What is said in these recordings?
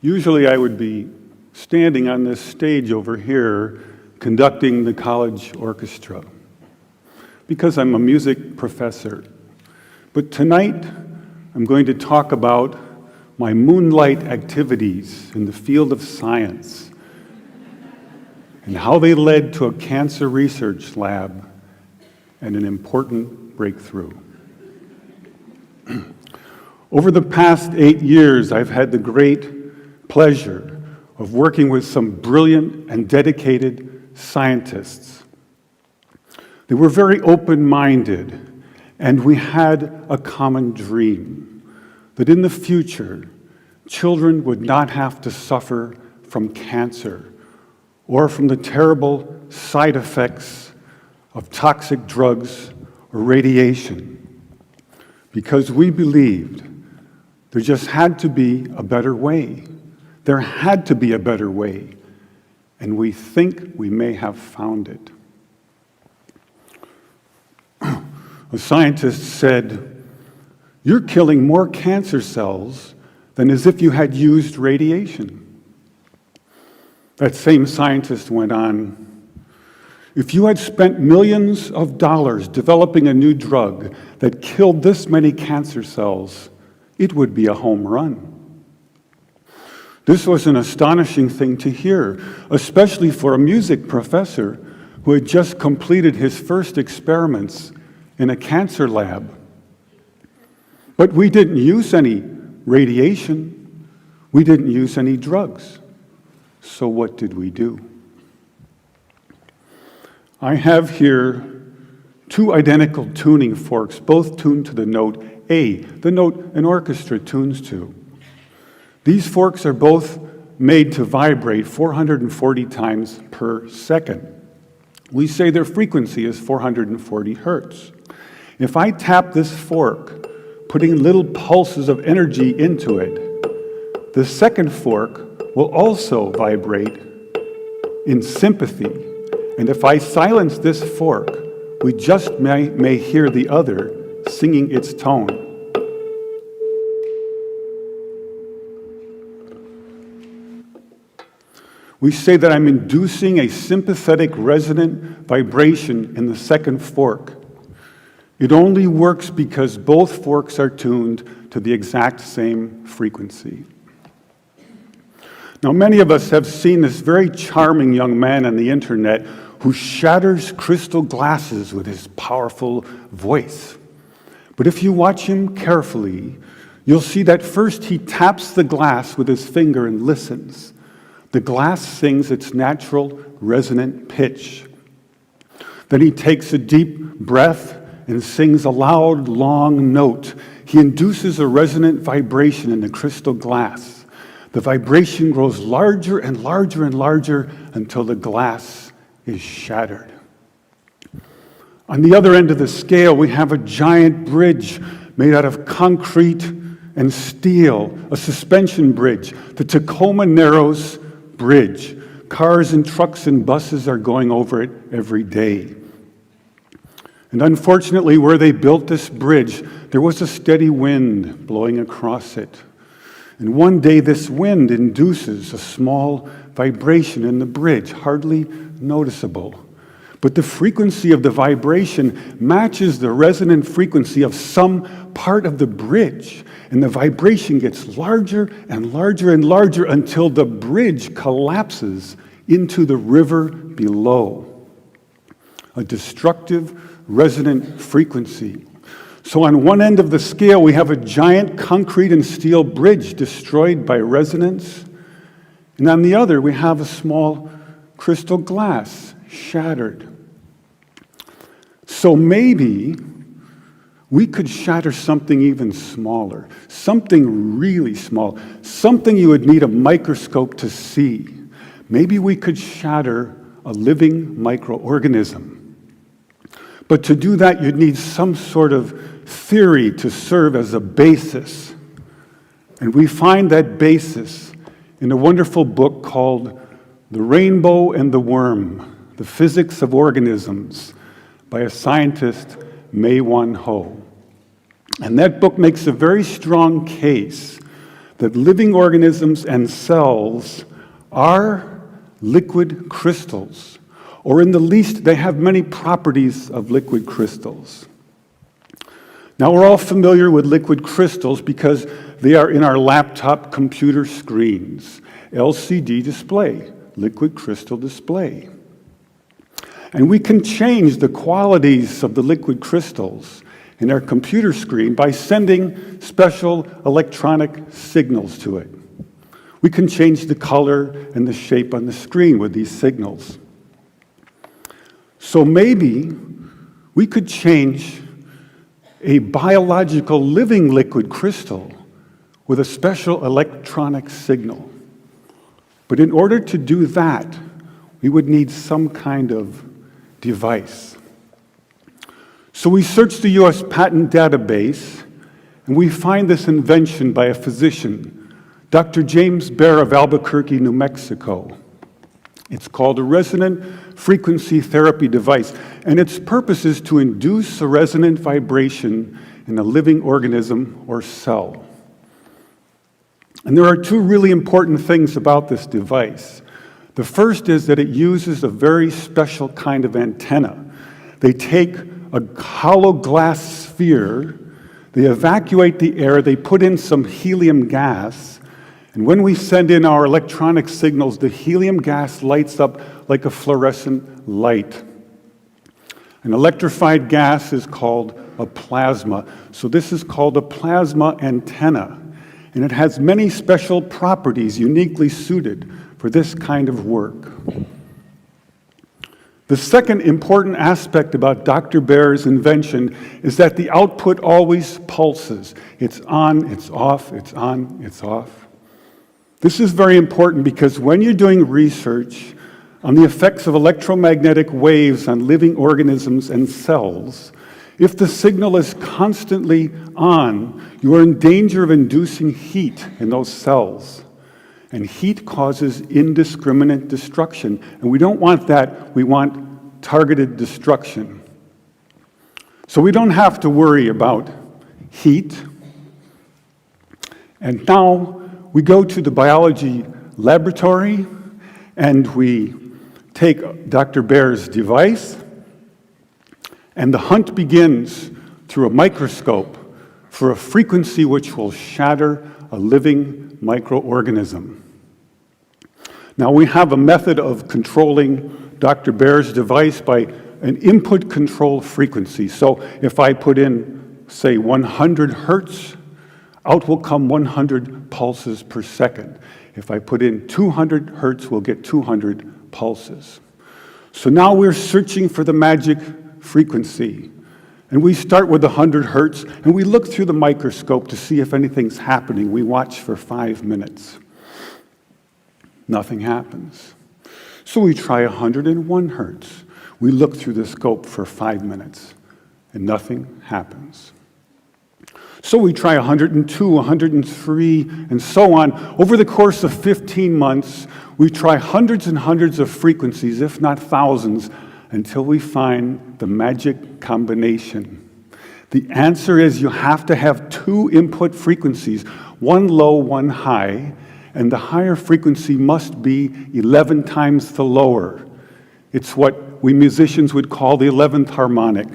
Usually I would be standing on this stage over here conducting the college orchestra because I'm a music professor. But tonight I'm going to talk about my moonlight activities in the field of science and how they led to a cancer research lab and an important breakthrough. Over the past 8 years, I've had the great pleasure of working with some brilliant and dedicated scientists. They were very open-minded, and we had a common dream that in the future, children would not have to suffer from cancer or from the terrible side effects of toxic drugs or radiation, because we believed there just had to be a better way. There had to be a better way, and we think we may have found it. A scientist said, "You're killing more cancer cells than as if you had used radiation." That same scientist went on, "If you had spent millions of dollars developing a new drug that killed this many cancer cells, it would be a home run." This was an astonishing thing to hear, especially for a music professor who had just completed his first experiments in a cancer lab. But we didn't use any radiation. We didn't use any drugs. So what did we do? I have here two identical tuning forks, both tuned to the note A, the note an orchestra tunes to. These forks are both made to vibrate 440 times per second. We say their frequency is 440 hertz. If I tap this fork, putting little pulses of energy into it, the second fork will also vibrate in sympathy. And if I silence this fork, we just may hear the other singing its tone. We say that I'm inducing a sympathetic resonant vibration in the second fork. It only works because both forks are tuned to the exact same frequency. Now, many of us have seen this very charming young man on the internet who shatters crystal glasses with his powerful voice. But if you watch him carefully, you'll see that first he taps the glass with his finger and listens. The glass sings its natural resonant pitch. Then he takes a deep breath and sings a loud, long note. He induces a resonant vibration in the crystal glass. The vibration grows larger and larger and larger until the glass is shattered. On the other end of the scale, we have a giant bridge made out of concrete and steel, a suspension bridge, the Tacoma Narrows Bridge. Cars and trucks and buses are going over it every day. And unfortunately, where they built this bridge, there was a steady wind blowing across it. And one day this wind induces a small vibration in the bridge, hardly noticeable. But the frequency of the vibration matches the resonant frequency of some part of the bridge. And the vibration gets larger and larger and larger until the bridge collapses into the river below. A destructive resonant frequency. So on one end of the scale, we have a giant concrete and steel bridge destroyed by resonance. And on the other, we have a small crystal glass shattered. So maybe we could shatter something even smaller, something really small, something you would need a microscope to see. Maybe we could shatter a living microorganism. But to do that, you'd need some sort of theory to serve as a basis. And we find that basis in a wonderful book called The Rainbow and the Worm, The Physics of Organisms, by a scientist, Mei Wan Ho. And that book makes a very strong case that living organisms and cells are liquid crystals, or in the least, they have many properties of liquid crystals. Now, we're all familiar with liquid crystals because they are in our laptop computer screens. LCD display, liquid crystal display. And we can change the qualities of the liquid crystals in our computer screen by sending special electronic signals to it. We can change the color and the shape on the screen with these signals. So maybe we could change a biological living liquid crystal with a special electronic signal. But in order to do that, we would need some kind of device. So we searched the US patent database, and we find this invention by a physician, Dr. James Baer of Albuquerque, New Mexico. It's called a resonant frequency therapy device, and its purpose is to induce a resonant vibration in a living organism or cell. And there are two really important things about this device. The first is that it uses a very special kind of antenna. They take a hollow glass sphere, they evacuate the air, they put in some helium gas, and when we send in our electronic signals, the helium gas lights up like a fluorescent light. An electrified gas is called a plasma. So this is called a plasma antenna. And it has many special properties uniquely suited for this kind of work. The second important aspect about Dr. Baer's invention is that the output always pulses. It's on, it's off, it's on, it's off. This is very important because when you're doing research on the effects of electromagnetic waves on living organisms and cells, if the signal is constantly on, you are in danger of inducing heat in those cells. And heat causes indiscriminate destruction. And we don't want that. We want targeted destruction. So we don't have to worry about heat. And now we go to the biology laboratory and we take Dr. Baer's device, and the hunt begins through a microscope for a frequency which will shatter a living microorganism. Now we have a method of controlling Dr. Baer's device by an input control frequency. So if I put in, say, 100 hertz, out will come 100 pulses per second. If I put in 200 hertz, we'll get 200 pulses. So now we're searching for the magic frequency. And we start with 100 hertz, and we look through the microscope to see if anything's happening. We watch for 5 minutes. Nothing happens. So we try 101 hertz. We look through the scope for 5 minutes, and nothing happens. So we try 102, 103, and so on. Over the course of 15 months, we try hundreds and hundreds of frequencies, if not thousands, until we find the magic combination. The answer is you have to have two input frequencies, one low, one high, and the higher frequency must be 11 times the lower. It's what we musicians would call the 11th harmonic.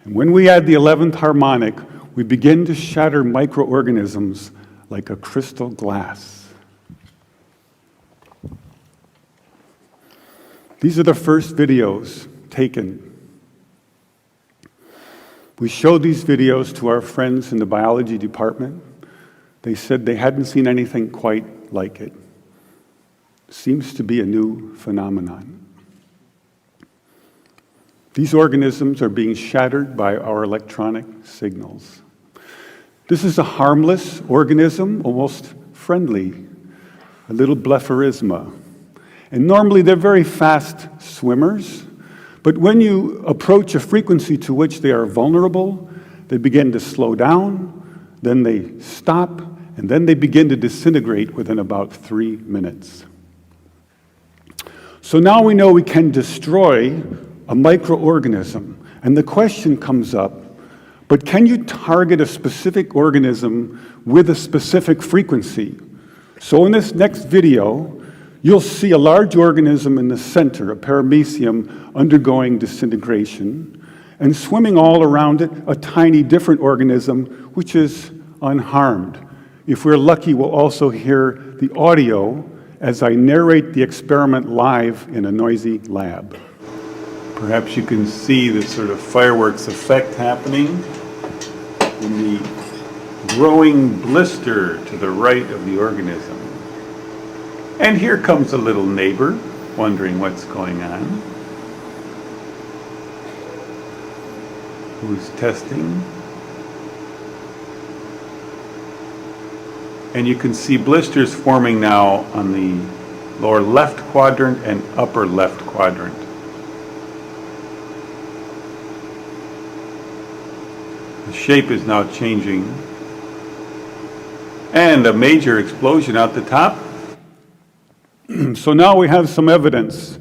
And when we add the 11th harmonic, we begin to shatter microorganisms like a crystal glass. These are the first videos taken. We showed these videos to our friends in the biology department. They said they hadn't seen anything quite like it. Seems to be a new phenomenon. These organisms are being shattered by our electronic signals. This is a harmless organism, almost friendly, a little blepharisma. And normally they're very fast swimmers, but when you approach a frequency to which they are vulnerable, they begin to slow down, then they stop, and then they begin to disintegrate within about 3 minutes. So now we know we can destroy a microorganism, and the question comes up, But can you target a specific organism with a specific frequency? So in this next video, you'll see a large organism in the center, a paramecium, undergoing disintegration, and swimming all around it, a tiny different organism, which is unharmed. If we're lucky, we'll also hear the audio as I narrate the experiment live in a noisy lab. Perhaps you can see this sort of fireworks effect happening in the growing blister to the right of the organism. And here comes a little neighbor, wondering what's going on. Who's testing. And you can see blisters forming now on the lower left quadrant and upper left quadrant. The shape is now changing. And a major explosion out the top. So now we have some evidence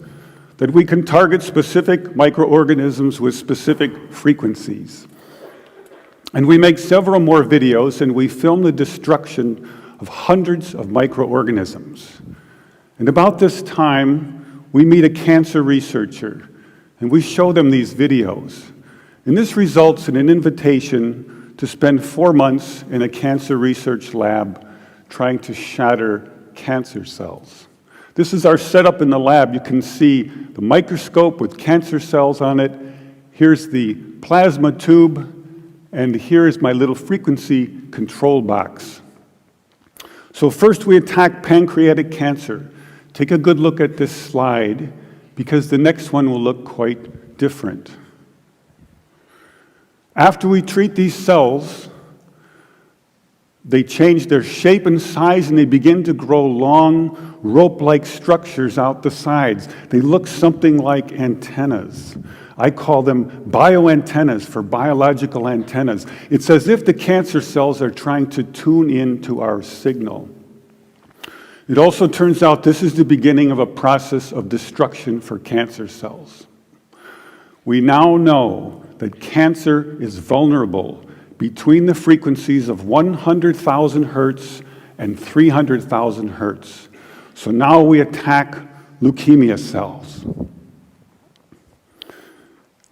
that we can target specific microorganisms with specific frequencies. And we make several more videos, and we film the destruction of hundreds of microorganisms. And about this time, we meet a cancer researcher, and we show them these videos. And this results in an invitation to spend 4 months in a cancer research lab trying to shatter cancer cells. This is our setup in the lab. You can see the microscope with cancer cells on it. Here's the plasma tube, and here's my little frequency control box. So first we attack pancreatic cancer. Take a good look at this slide, because the next one will look quite different. After we treat these cells, they change their shape and size, and they begin to grow long, rope-like structures out the sides. They look something like antennas. I call them bioantennas for biological antennas. It's as if the cancer cells are trying to tune in to our signal. It also turns out this is the beginning of a process of destruction for cancer cells. We now know that cancer is vulnerable between the frequencies of 100,000 hertz and 300,000 hertz. So now we attack leukemia cells.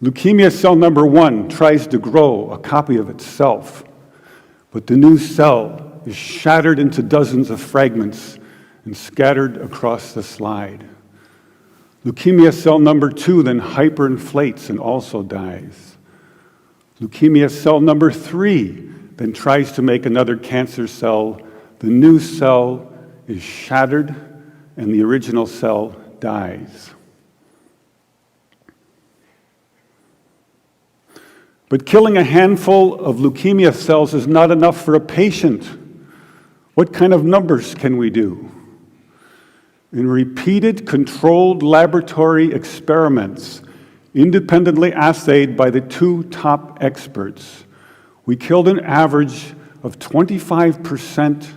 Leukemia cell number 1 tries to grow a copy of itself, but the new cell is shattered into dozens of fragments and scattered across the slide. Leukemia cell number 2 then hyperinflates and also dies. Leukemia cell number 3 then tries to make another cancer cell. The new cell is shattered and the original cell dies. But killing a handful of leukemia cells is not enough for a patient. What kind of numbers can we do? In repeated controlled laboratory experiments, independently assayed by the 2 top experts, we killed an average of 25%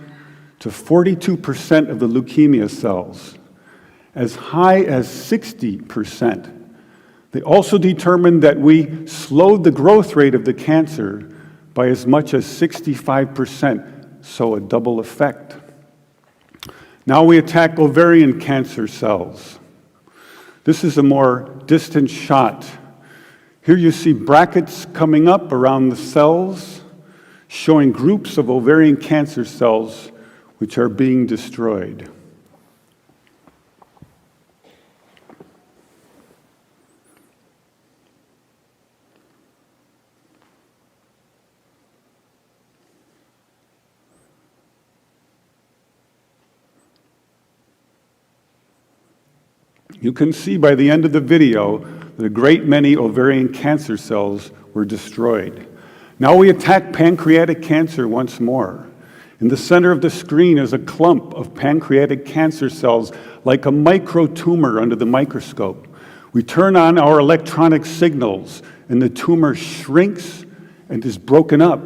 to 42% of the leukemia cells, as high as 60%. They also determined that we slowed the growth rate of the cancer by as much as 65%, so a double effect. Now we attack ovarian cancer cells. This is a more distant shot. Here you see brackets coming up around the cells, showing groups of ovarian cancer cells which are being destroyed. You can see by the end of the video that a great many ovarian cancer cells were destroyed. Now we attack pancreatic cancer once more. In the center of the screen is a clump of pancreatic cancer cells, like a microtumor under the microscope. We turn on our electronic signals, and the tumor shrinks and is broken up.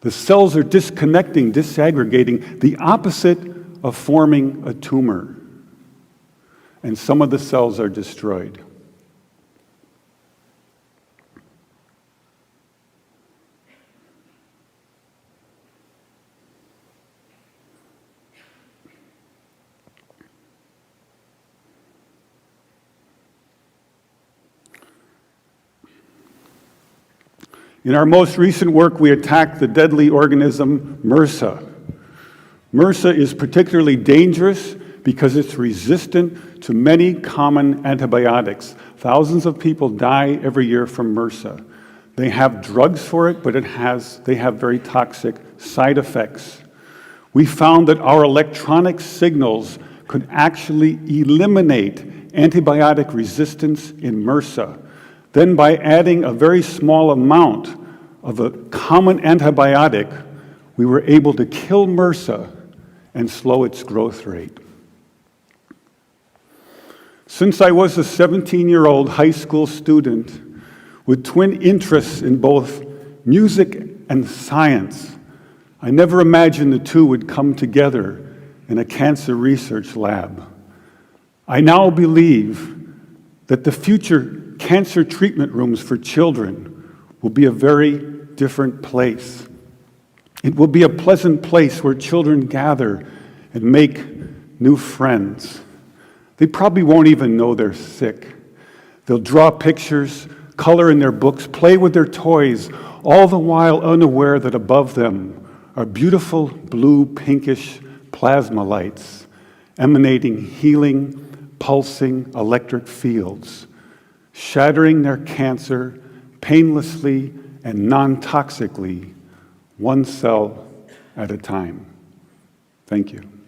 The cells are disconnecting, disaggregating, the opposite of forming a tumor. And some of the cells are destroyed. In our most recent work, we attacked the deadly organism MRSA. MRSA is particularly dangerous because it's resistant to many common antibiotics. Thousands of people die every year from MRSA. They have drugs for it, but they have very toxic side effects. We found that our electronic signals could actually eliminate antibiotic resistance in MRSA. Then by adding a very small amount of a common antibiotic, we were able to kill MRSA and slow its growth rate. Since I was a 17-year-old high school student with twin interests in both music and science, I never imagined the two would come together in a cancer research lab. I now believe that the future cancer treatment rooms for children will be a very different place. It will be a pleasant place where children gather and make new friends. They probably won't even know they're sick. They'll draw pictures, color in their books, play with their toys, all the while unaware that above them are beautiful blue, pinkish plasma lights emanating healing, pulsing electric fields, shattering their cancer painlessly and non-toxically, one cell at a time. Thank you.